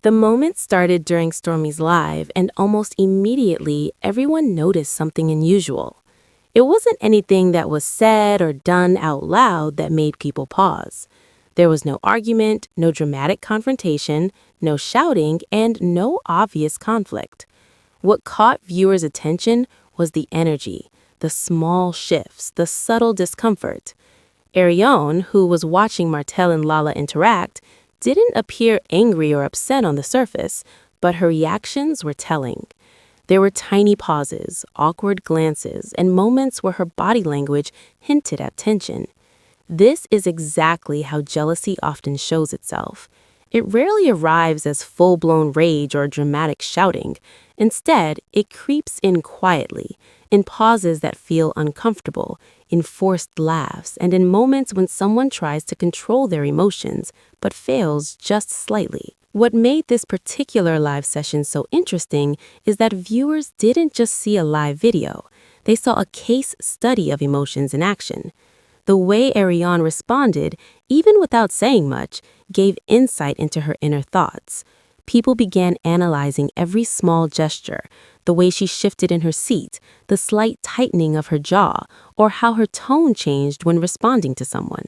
The moment started during Stormy's live, and almost immediately, everyone noticed something unusual. It wasn't anything that was said or done out loud that made people pause. There was no argument, no dramatic confrontation, no shouting, and no obvious conflict. What caught viewers' attention was the energy, the small shifts, the subtle discomfort. Arionne, who was watching Martell and Lala interact, didn't appear angry or upset on the surface, but her reactions were telling. There were tiny pauses, awkward glances, and moments where her body language hinted at tension. This is exactly how jealousy often shows itself. It rarely arrives as full-blown rage or dramatic shouting. Instead, it creeps in quietly, in pauses that feel uncomfortable, in forced laughs, and in moments when someone tries to control their emotions, but fails just slightly. What made this particular live session so interesting is that viewers didn't just see a live video. They saw a case study of emotions in action. The way Arionne responded, even without saying much, gave insight into her inner thoughts. People began analyzing every small gesture, the way she shifted in her seat, the slight tightening of her jaw, or how her tone changed when responding to someone.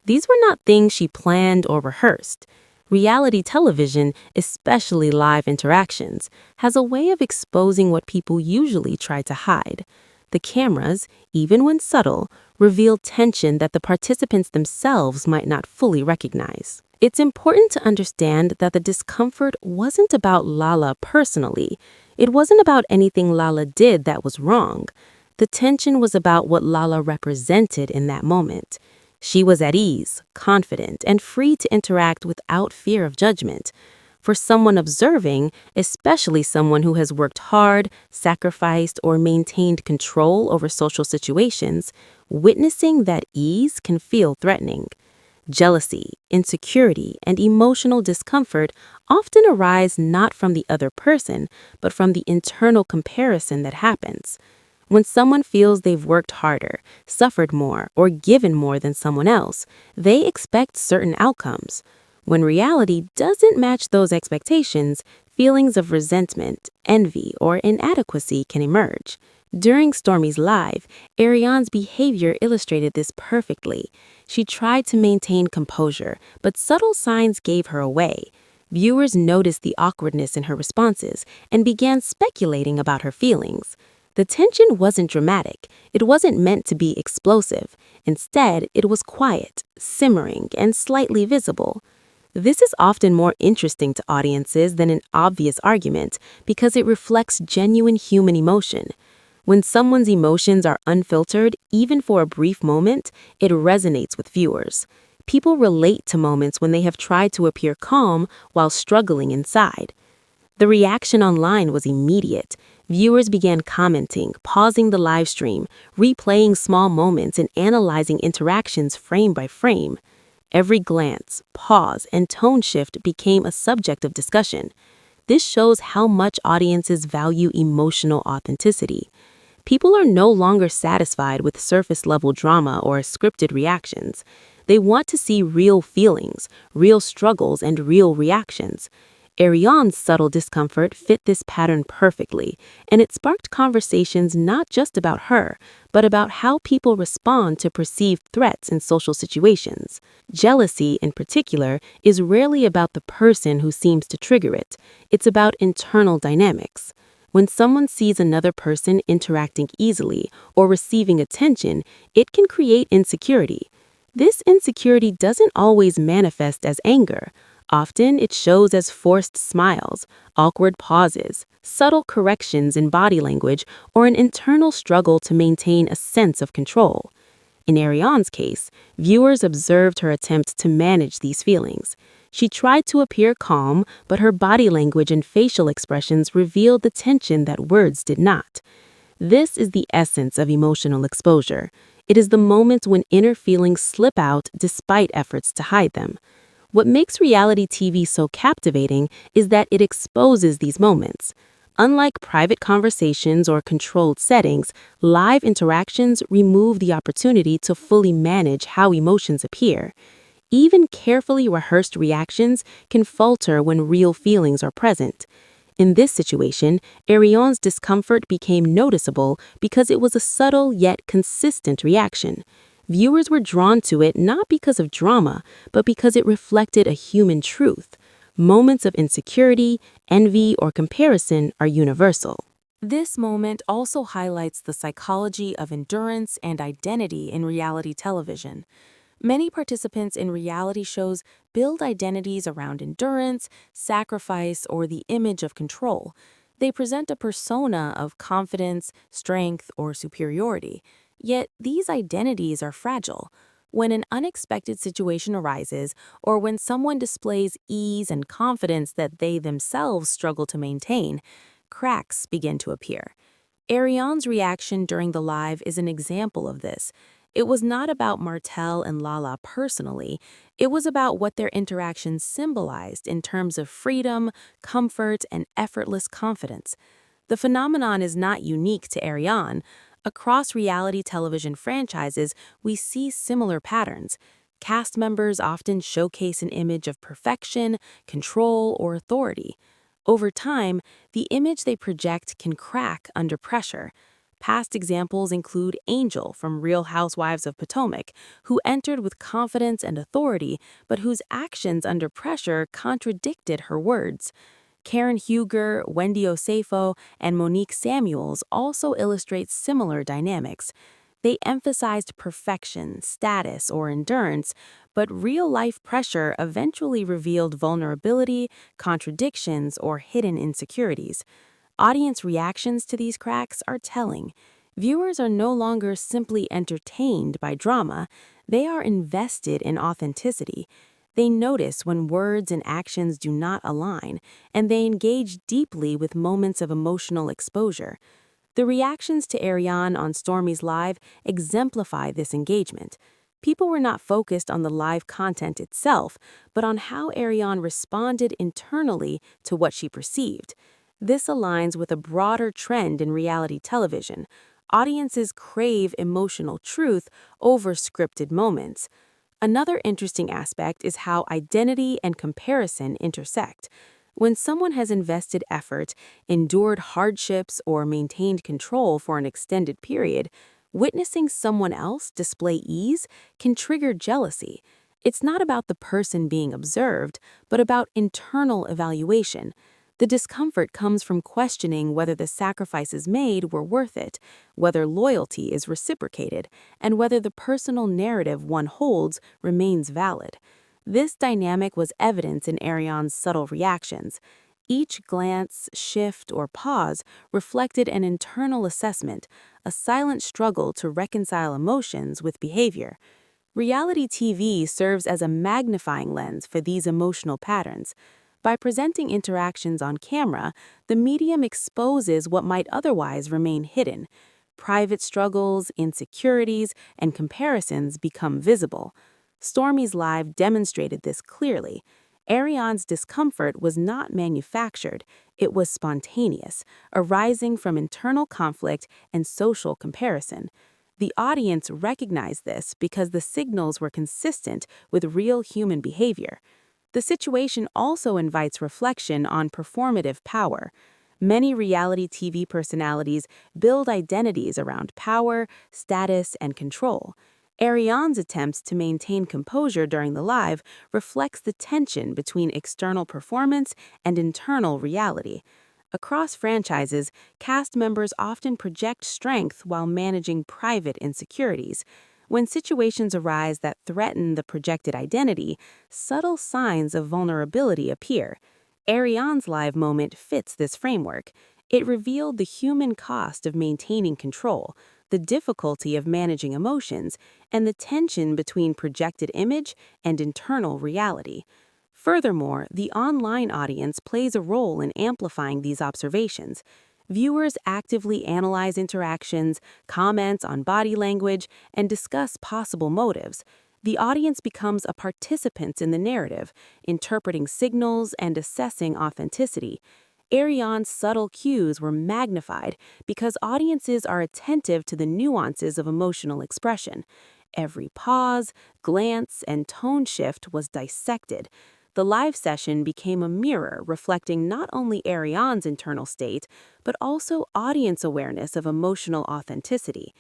These were not things she planned or rehearsed. Reality television, especially live interactions, has a way of exposing what people usually try to hide. The cameras, even when subtle, reveal tension that the participants themselves might not fully recognize. It's important to understand that the discomfort wasn't about Lala personally. It wasn't about anything Lala did that was wrong. The tension was about what Lala represented in that moment. She was at ease, confident, and free to interact without fear of judgment. For someone observing, especially someone who has worked hard, sacrificed, or maintained control over social situations, witnessing that ease can feel threatening. Jealousy, insecurity, and emotional discomfort often arise not from the other person, but from the internal comparison that happens. When someone feels they've worked harder, suffered more, or given more than someone else, they expect certain outcomes. When reality doesn't match those expectations, feelings of resentment, envy, or inadequacy can emerge. During Stormy's live, Arionne's behavior illustrated this perfectly. She tried to maintain composure, but subtle signs gave her away. Viewers noticed the awkwardness in her responses and began speculating about her feelings. The tension wasn't dramatic. It wasn't meant to be explosive. Instead, it was quiet, simmering, and slightly visible. This is often more interesting to audiences than an obvious argument because it reflects genuine human emotion. When someone's emotions are unfiltered, even for a brief moment, it resonates with viewers. People relate to moments when they have tried to appear calm while struggling inside. The reaction online was immediate. Viewers began commenting, pausing the live stream, replaying small moments, and analyzing interactions frame by frame. Every glance, pause, and tone shift became a subject of discussion. This shows how much audiences value emotional authenticity. People are no longer satisfied with surface-level drama or scripted reactions. They want to see real feelings, real struggles, and real reactions. Arionne's subtle discomfort fit this pattern perfectly, and it sparked conversations not just about her, but about how people respond to perceived threats in social situations. Jealousy, in particular, is rarely about the person who seems to trigger it. It's about internal dynamics. When someone sees another person interacting easily or receiving attention, it can create insecurity. This insecurity doesn't always manifest as anger. Often it shows as forced smiles, awkward pauses, subtle corrections in body language, or an internal struggle to maintain a sense of control. In Arionne's case, viewers observed her attempt to manage these feelings. She tried to appear calm, but her body language and facial expressions revealed the tension that words did not. This is the essence of emotional exposure. It is the moment when inner feelings slip out despite efforts to hide them. What makes reality TV so captivating is that it exposes these moments. Unlike private conversations or controlled settings, live interactions remove the opportunity to fully manage how emotions appear. Even carefully rehearsed reactions can falter when real feelings are present. In this situation, Arionne's discomfort became noticeable because it was a subtle yet consistent reaction. Viewers were drawn to it not because of drama, but because it reflected a human truth. Moments of insecurity, envy, or comparison are universal. This moment also highlights the psychology of endurance and identity in reality television. Many participants in reality shows build identities around endurance, sacrifice, or the image of control. They present a persona of confidence, strength, or superiority. Yet these identities are fragile. When an unexpected situation arises, or when someone displays ease and confidence that they themselves struggle to maintain, cracks begin to appear. Arionne's reaction during the live is an example of this. It was not about Martell and Lala personally, it was about what their interactions symbolized in terms of freedom, comfort, and effortless confidence. The phenomenon is not unique to Arionne. Across reality television franchises, we see similar patterns. Cast members often showcase an image of perfection, control, or authority. Over time, the image they project can crack under pressure. Past examples include Angel from Real Housewives of Potomac, who entered with confidence and authority, but whose actions under pressure contradicted her words. Karen Huger, Wendy Osefo, and Monique Samuels also illustrate similar dynamics. They emphasized perfection, status, or endurance, but real-life pressure eventually revealed vulnerability, contradictions, or hidden insecurities. Audience reactions to these cracks are telling. Viewers are no longer simply entertained by drama, they are invested in authenticity. They notice when words and actions do not align, and they engage deeply with moments of emotional exposure. The reactions to Arionne on Stormy's Live exemplify this engagement. People were not focused on the live content itself, but on how Arionne responded internally to what she perceived. This aligns with a broader trend in reality television. Audiences crave emotional truth over scripted moments. Another interesting aspect is how identity and comparison intersect. When someone has invested effort, endured hardships, or maintained control for an extended period, witnessing someone else display ease can trigger jealousy. It's not about the person being observed, but about internal evaluation. The discomfort comes from questioning whether the sacrifices made were worth it, whether loyalty is reciprocated, and whether the personal narrative one holds remains valid. This dynamic was evident in Arionne's subtle reactions. Each glance, shift, or pause reflected an internal assessment, a silent struggle to reconcile emotions with behavior. Reality TV serves as a magnifying lens for these emotional patterns. By presenting interactions on camera, the medium exposes what might otherwise remain hidden. Private struggles, insecurities, and comparisons become visible. Stormy's Live demonstrated this clearly. Arionne's discomfort was not manufactured, it was spontaneous, arising from internal conflict and social comparison. The audience recognized this because the signals were consistent with real human behavior. The situation also invites reflection on performative power. Many reality TV personalities build identities around power, status, and control. Arionne's attempts to maintain composure during the live reflects the tension between external performance and internal reality. Across franchises, cast members often project strength while managing private insecurities. When situations arise that threaten the projected identity, subtle signs of vulnerability appear. Arionne's live moment fits this framework. It revealed the human cost of maintaining control, the difficulty of managing emotions, and the tension between projected image and internal reality. Furthermore, the online audience plays a role in amplifying these observations. Viewers actively analyze interactions, comment on body language, and discuss possible motives. The audience becomes a participant in the narrative, interpreting signals and assessing authenticity. Arionne's subtle cues were magnified because audiences are attentive to the nuances of emotional expression. Every pause, glance, and tone shift was dissected. The live session became a mirror reflecting not only Arionne's internal state, but also audience awareness of emotional authenticity.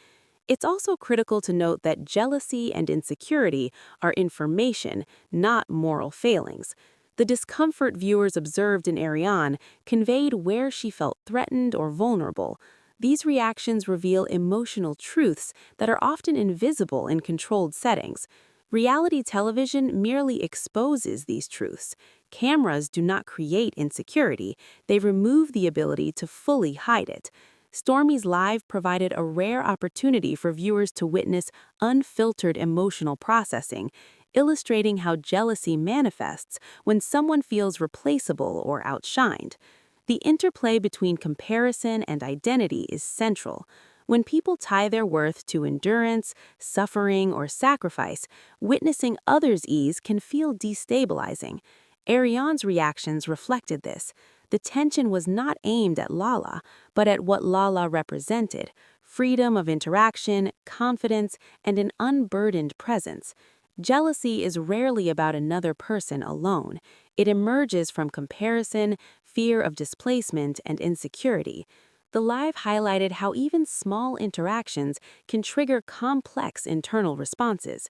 It's also critical to note that jealousy and insecurity are information, not moral failings. The discomfort viewers observed in Arionne conveyed where she felt threatened or vulnerable. These reactions reveal emotional truths that are often invisible in controlled settings. Reality television merely exposes these truths. Cameras do not create insecurity, they remove the ability to fully hide it. Stormy's Live provided a rare opportunity for viewers to witness unfiltered emotional processing, illustrating how jealousy manifests when someone feels replaceable or outshined. The interplay between comparison and identity is central. When people tie their worth to endurance, suffering, or sacrifice, witnessing others' ease can feel destabilizing. Arionne's reactions reflected this. The tension was not aimed at Lala, but at what Lala represented: freedom of interaction, confidence, and an unburdened presence. Jealousy is rarely about another person alone. It emerges from comparison, fear of displacement, and insecurity. The live highlighted how even small interactions can trigger complex internal responses.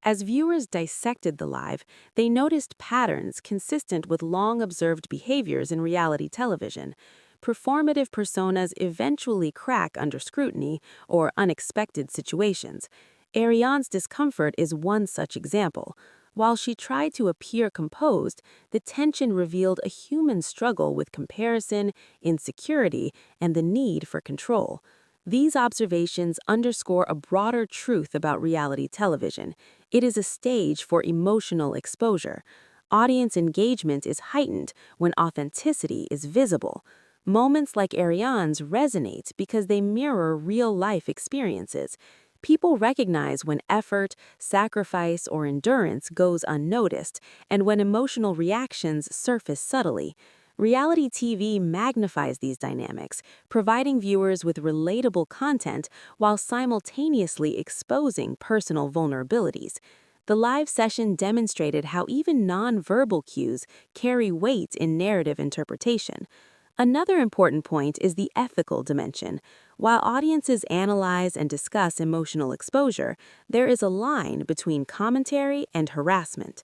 As viewers dissected the live, they noticed patterns consistent with long-observed behaviors in reality television. Performative personas eventually crack under scrutiny or unexpected situations. Arionne's discomfort is one such example. While she tried to appear composed, the tension revealed a human struggle with comparison, insecurity, and the need for control. These observations underscore a broader truth about reality television. It is a stage for emotional exposure. Audience engagement is heightened when authenticity is visible. Moments like Arionne's resonate because they mirror real-life experiences. People recognize when effort, sacrifice, or endurance goes unnoticed, and when emotional reactions surface subtly. Reality TV magnifies these dynamics, providing viewers with relatable content while simultaneously exposing personal vulnerabilities. The live session demonstrated how even nonverbal cues carry weight in narrative interpretation. Another important point is the ethical dimension. While audiences analyze and discuss emotional exposure, there is a line between commentary and harassment.